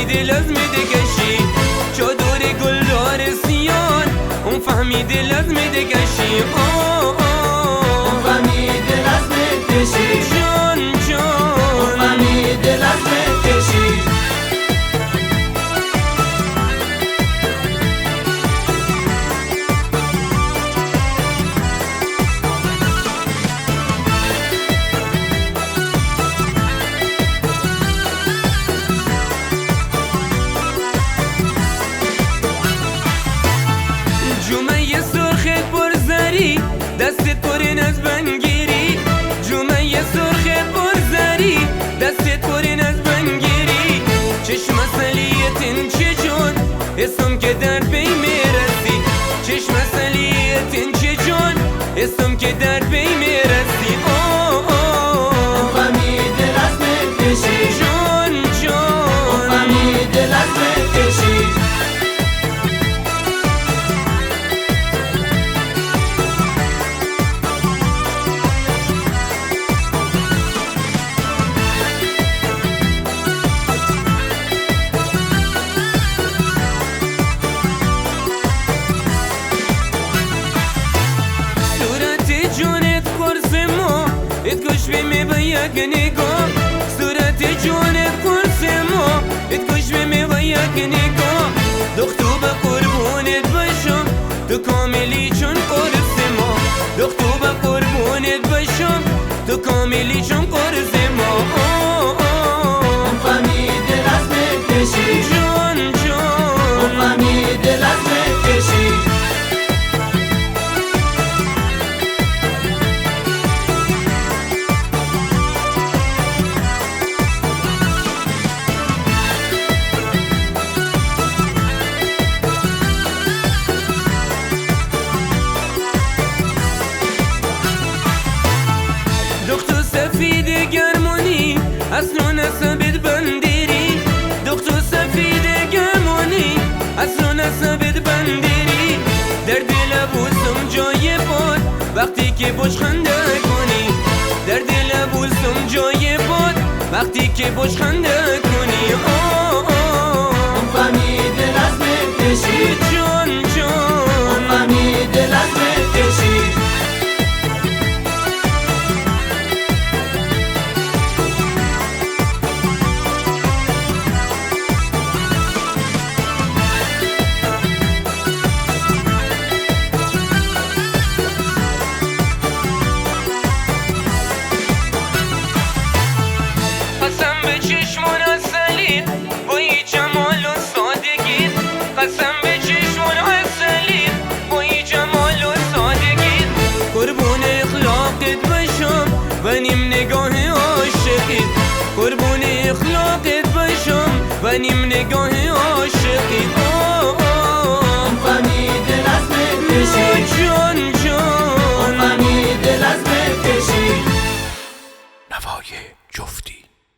فهمیدی لازمه دگشی چادر گلدار سیان اون فهمیدی لازمه دگشی اون فهمیدی لازمه کشی جان جان اون فهمیدی لازمه کشی جمعه سرخت پرزری دستت پرین از بنگیری جمعه سرخت پرزری دستت پرین از بنگیری چشم سلیتین چه جان اسم که در پی میرسی چشم سلیتین چه جان اسم که در پی میرسی اون فهمیدی لازمه کشی جان جان اون فهمیدی لازمه کشی اتکش بمی با یک نگاه صورت جونت قرص ما اتکش بمی با یک نگاه دختو به قربونت باشم تو کاملی چون قرص ما دختو به قربونت باشم تو کاملی چون قرص ما اون فهمیدی لازمه کشی جان جان اون فهمیدی لازمه کشی دختو سفید گرمونی اصلا نسبت بندیری دختو سفید گرمونی اصلا نسبت بندیری در دل بوسم جای باد وقتی که باش خنده کنی در دل بوسم جای باد وقتی که باش خنده کنی اون فهمیدی لازمه کشی جان جان اون فهمیدی لازمه کشی قسم به چشمون اصلی بایی جمال و سادگی قسم به چشمون اصلی بایی جمال و سادگی قربون اخلاقت باشم و نیم نگاه عاشقی قربون اخلاقت باشم و نیم نگاه عاشقی اون فهمیدی لازمه کشی